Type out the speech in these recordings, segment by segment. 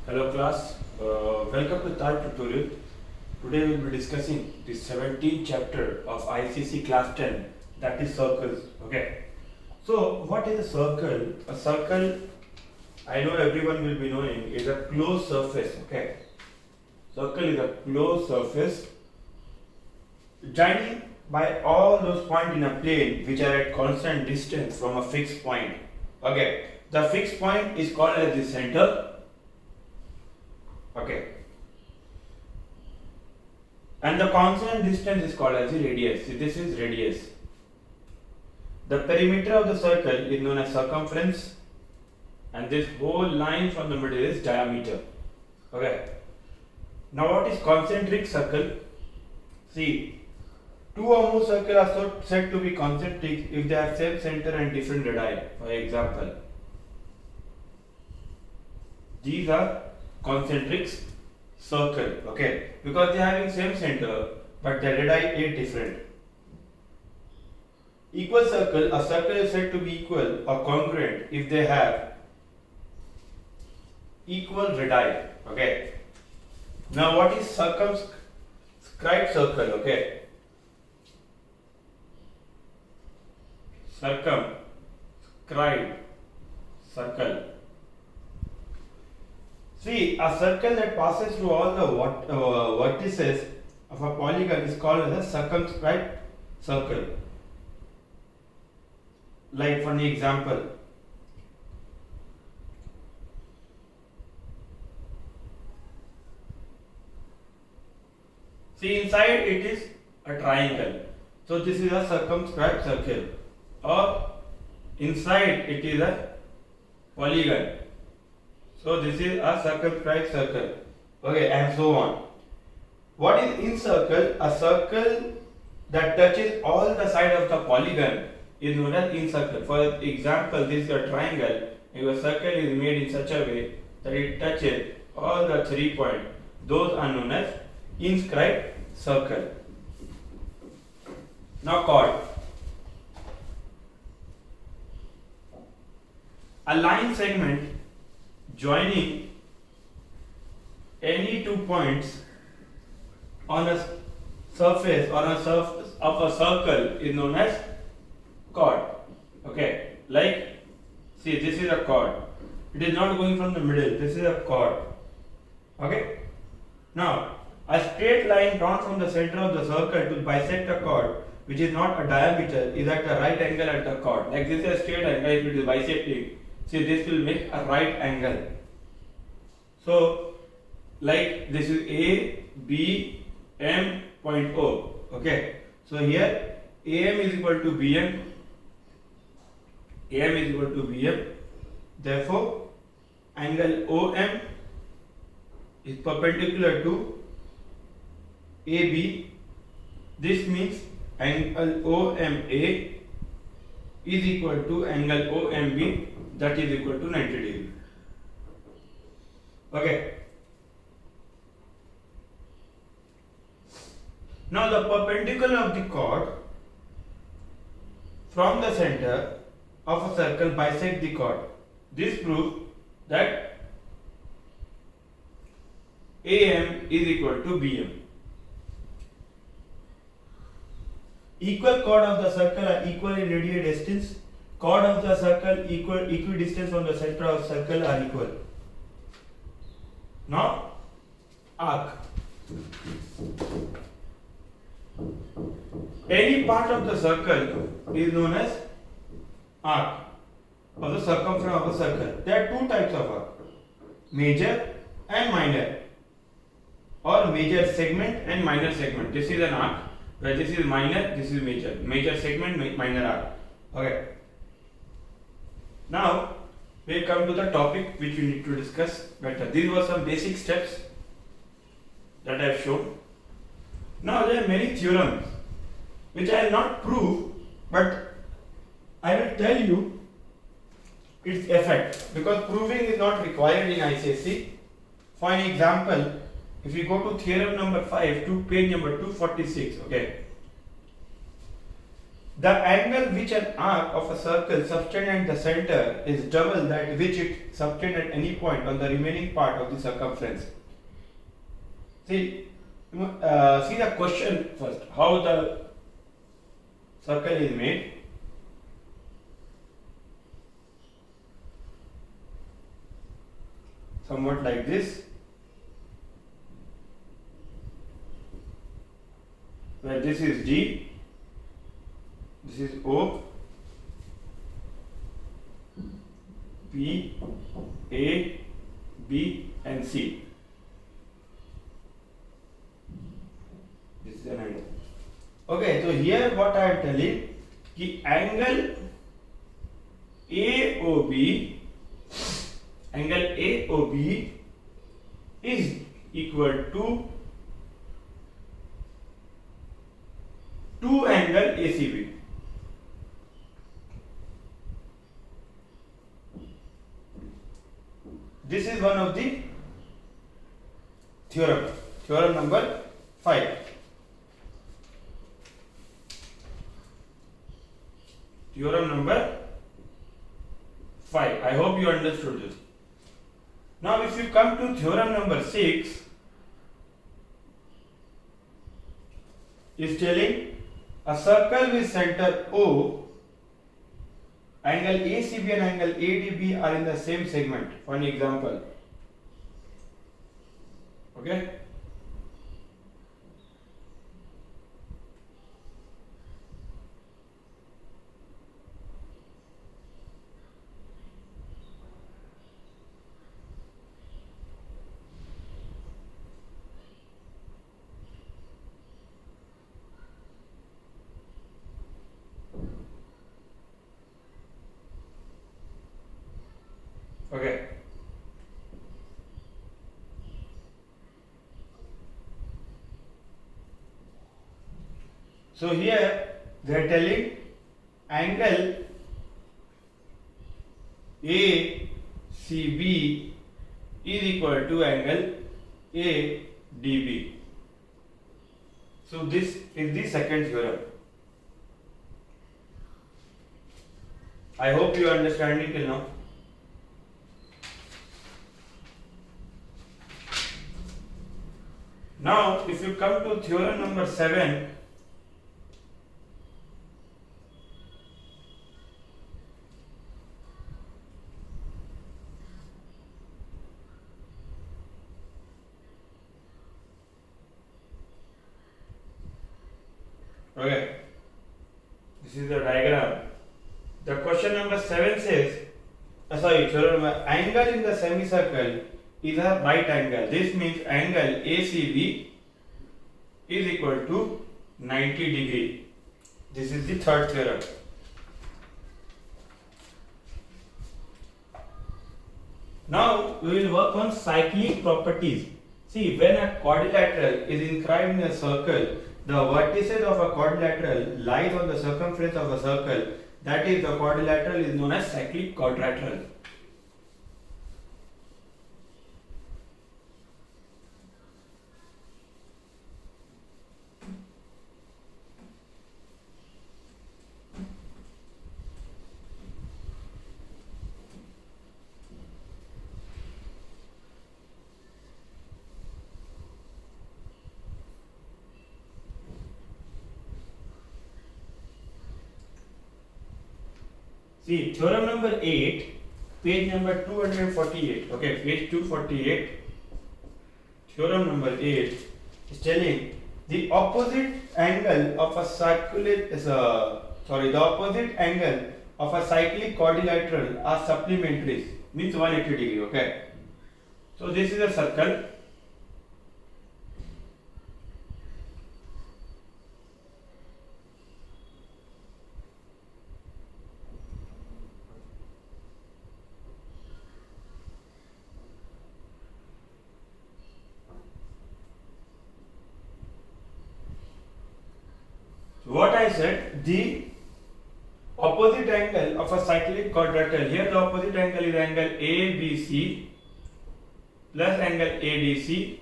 Hello class, welcome to third tutorial. Today we will be discussing the 17th chapter of ICC class 10, that is circles. Okay. So what is a circle? A circle, I know everyone will be knowing, is a closed surface. Okay. Circle is a closed surface joining by all those points in a plane which are at constant distance from a fixed point. Okay. The fixed point is called as the center. Okay. And the constant distance is called as the radius. See, this is radius. The perimeter of the circle is known as circumference, and this whole line from the middle is diameter. Okay. Now what is concentric circle? See, two or more circles are said to be concentric if they have same center and different radii. For example, these are concentric circle, okay, because they are having same center but the radii is different. Equal circle, a circle is said to be equal or congruent if they have equal radii. Okay. Now what is circumscribed circle? Okay. Circumscribed circle. See, a circle that passes through all the vertices of a polygon is called as a circumscribed circle. Like for the example, see, inside it is a triangle, so this is a circumscribed circle, or inside it is a polygon, so this is a circumscribed circle. Okay, and so on. What is incircle? A circle that touches all the side of the polygon is known as incircle. For example, this is a triangle. If a circle is made in such a way that it touches all the 3 points, those are known as inscribed circle. Now chord. A line segment joining any 2 points on a surface or a surface of a circle is known as chord. Okay, like, see, this is a chord. It is not going from the middle. This is a chord. Okay. Now, a straight line drawn from the center of the circle to bisect a chord, which is not a diameter, is at a right angle at the chord. Like this is a straight angle, if it is bisecting. See, this will make a right angle. So, like this is A, B, M point O. Okay. So here AM is equal to BM. AM is equal to BM. Therefore, angle OM is perpendicular to AB. This means angle OMA is equal to angle OMB, that is equal to 90 degree. Okay. Now the perpendicular of the chord from the center of a circle bisect the chord. This proves that AM is equal to BM. Equal chord of the circle are equal in radial distance. Chord of the circle equidistant from the center of circle are equal. Now arc. Any part of the circle is known as arc of the circumference of a circle. There are two types of arc: major and minor, or major segment and minor segment. This is an arc, where this is minor, this is major. Major segment, minor arc. Okay. Now we come to the topic which we need to discuss better. These were some basic steps that I have shown. Now there are many theorems which I will not prove, but I will tell you its effect, because proving is not required in ICSE. For an example, if you go to theorem number 5 to page number 246, okay. The angle which an arc of a circle subtends at the center is double that which it subtends at any point on the remaining part of the circumference. See the question first. How the circle is made? Somewhat like this, where this is D, this is O, P, A, B and C. This is an angle. Okay, so here what I am telling, कि angle AOB is equal to 2 angle ACB. This is one of the theorem number 5. Theorem number 5. I hope you understood this. Now if you come to theorem number 6, is telling a circle with center O, angle ACB and angle ADB are in the same segment. For an example, okay. Okay. So here they are telling angle ACB is equal to angle ADB. So this is the second theorem. I hope you are understanding till now. Now, if you come to theorem number 7, okay, this is the diagram. The question number 7 says, theorem number, angle in the semicircle is a right angle. This means angle ACB is equal to 90 degree. This is the third theorem. Now we will work on cyclic properties. See, when a quadrilateral is inscribed in a circle, the vertices of a quadrilateral lies on the circumference of a circle. That is, the quadrilateral is known as cyclic quadrilateral. See, theorem number 8, page number 248. Okay, page 248. Theorem number 8 is telling the opposite angle of a cyclic quadrilateral are supplementaries, means 180 degree. Okay, so this is a circle. What I said, the opposite angle of a cyclic quadrilateral, here the opposite angle is angle ABC plus angle ADC,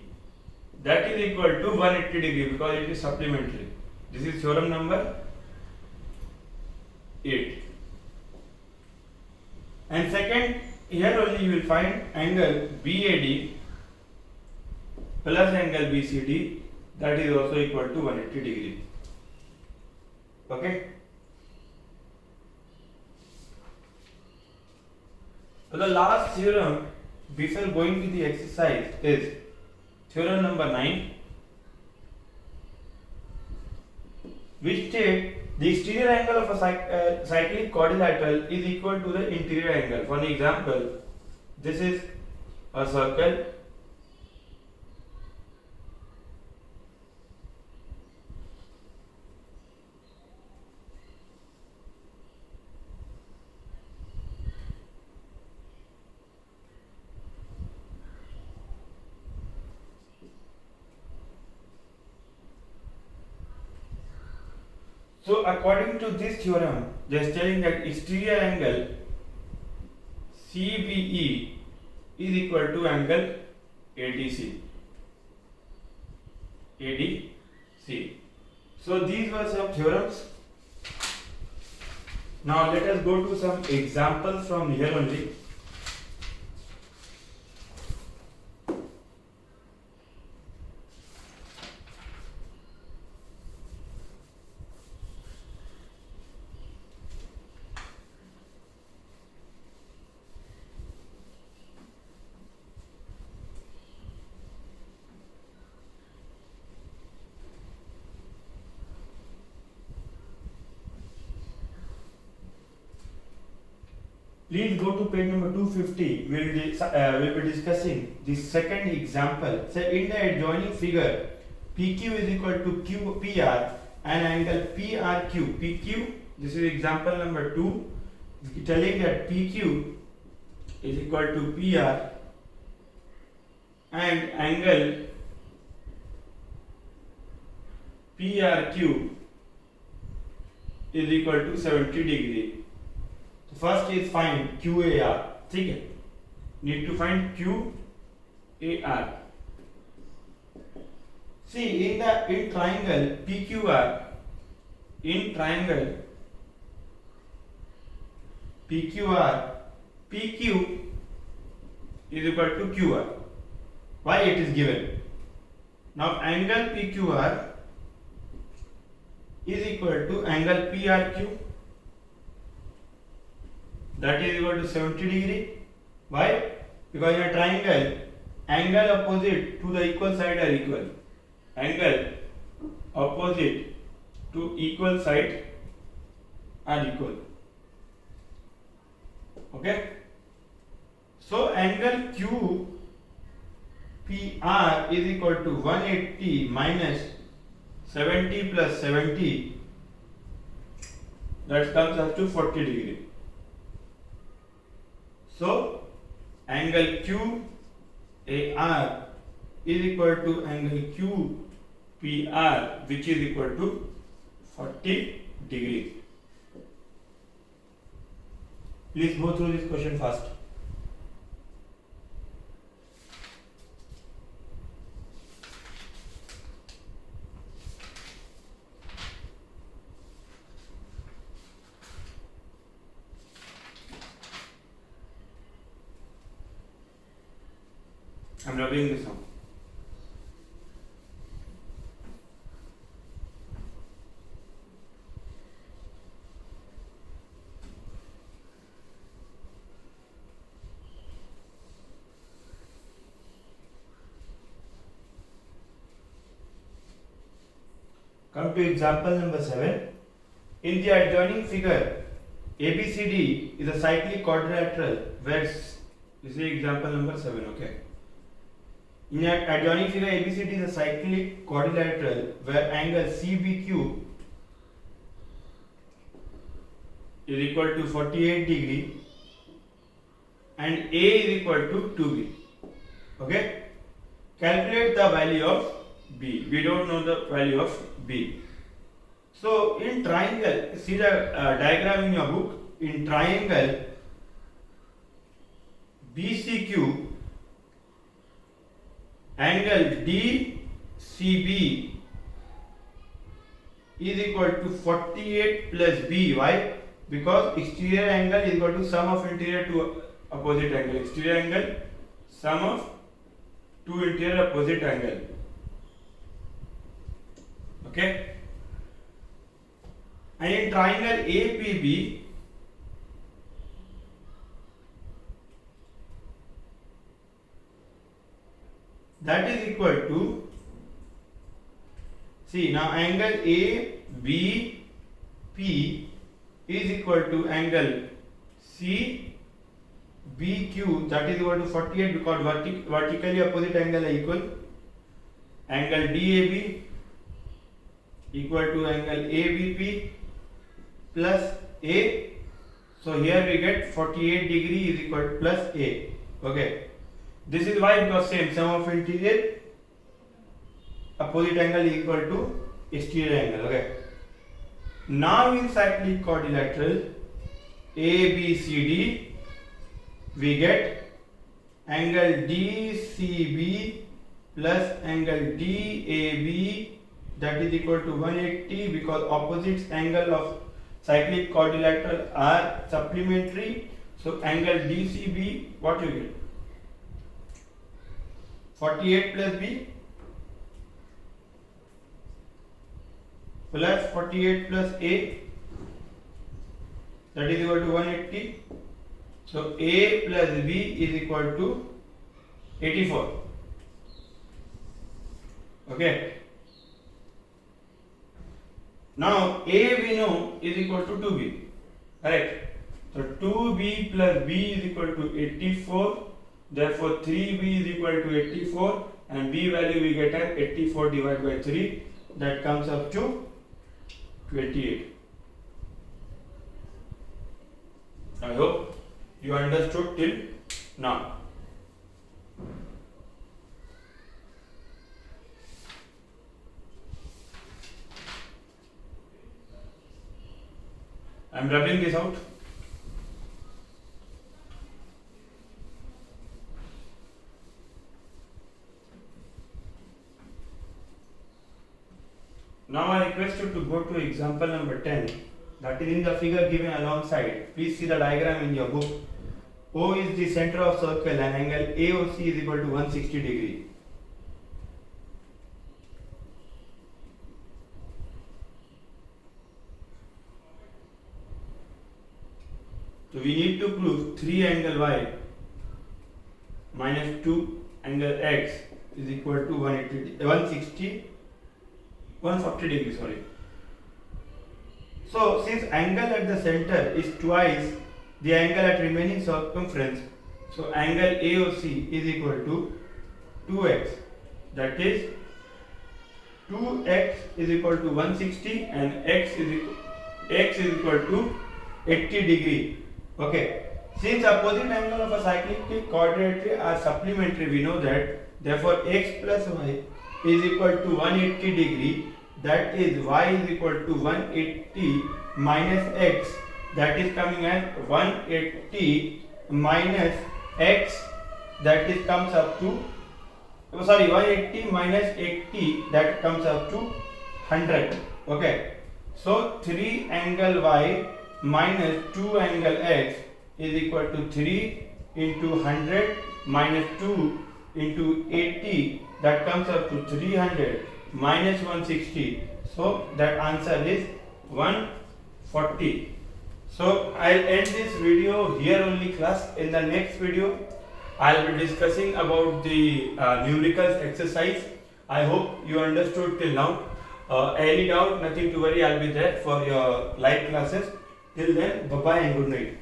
that is equal to 180 degree because it is supplementary. This is theorem number 8. And second, here only you will find angle BAD plus angle BCD, that is also equal to 180 degree. Okay. So the last theorem before going to the exercise is theorem number 9, which states the exterior angle of a cyclic quadrilateral is equal to the interior angle. For an example, this is a circle. So according to this theorem, just telling that exterior angle CBE is equal to angle ADC. ADC. So these were some theorems. Now let us go to some examples from here only. Please go to page number 250. We'll be discussing the second example. So in the adjoining figure, PQ is equal to PR and angle PRQ. PQ, this is example number 2, telling that PQ is equal to PR and angle PRQ is equal to 70 degree. First is find QAR. ठीक है, need to find QAR. See in triangle PQR, in triangle PQR, PQ is equal to QR. Why it is given? Now angle PQR is equal to angle PRQ, that is equal to 70 degree. Why? Because in a triangle, angle opposite to the equal side are equal. Angle opposite to equal side are equal. Okay? So angle QPR is equal to 180 minus 70 plus 70, that comes as to 40 degree. So angle QAR is equal to angle QPR, which is equal to 40 degree. Please go through this question first. I'm rubbing this on. Come to example number 7. In the adjoining figure, ABCD is a cyclic quadrilateral where, this is example number 7, okay. In the adjoining figure, ABCD is a cyclic quadrilateral where angle CBQ is equal to 48 degree and A is equal to 2B. Okay. Calculate the value of B. We don't know the value of B. So in triangle, see the diagram in your book. In triangle BCQ, angle DCB is equal to 48 plus B. Why? Because exterior angle is equal to sum of interior to opposite angle. Exterior angle sum of two interior opposite angle. Okay. And in triangle APB, that is equal to, see now angle ABP is equal to angle CBQ, that is equal to 48 because vertically opposite angle are equal. Angle DAB equal to angle ABP plus A. So here we get 48 degree is equal to plus A. Okay. This is why, because same sum of interior opposite angle is equal to exterior angle. Okay. Now in cyclic quadrilateral ABCD we get angle DCB plus angle DAB, that is equal to 180 because opposite angle of cyclic quadrilateral are supplementary. So angle DCB, what you get? 48 plus B plus 48 plus A, that is equal to 180. So A plus B is equal to 84. Okay. Now A we know is equal to 2B. Correct. So 2B plus B is equal to 84. Therefore 3B is equal to 84 and B value we get as 84 divided by 3, that comes up to 28. I hope you understood till now. I am rubbing this out. Now I request you to go to example number 10, that is in the figure given alongside. Please see the diagram in your book. O is the center of circle and angle AOC is equal to 160 degree. So we need to prove 3 angle Y minus 2 angle X is equal to 140 degree, sorry. So since angle at the center is twice the angle at remaining circumference, so angle AOC is equal to 2x, that is 2x is equal to 160 and x is equal to 80 degree. Okay, since opposite angle of a cyclic quadrilateral are supplementary, we know that, therefore x plus y is equal to 180 degree, that is y is equal to 180 minus x, that is coming as 180 minus x, that is comes up to 180 minus 80, that comes up to 100. Okay, so 3 angle y minus 2 angle x is equal to 3 into 100 minus 2 into 80, that comes up to 300 minus 160. So that answer is 140. So I'll end this video here only, class. In the next video I'll be discussing about the numericals exercise. I hope you understood till now. Any doubt, nothing to worry, I'll be there for your live classes. Till then, bye bye and good night.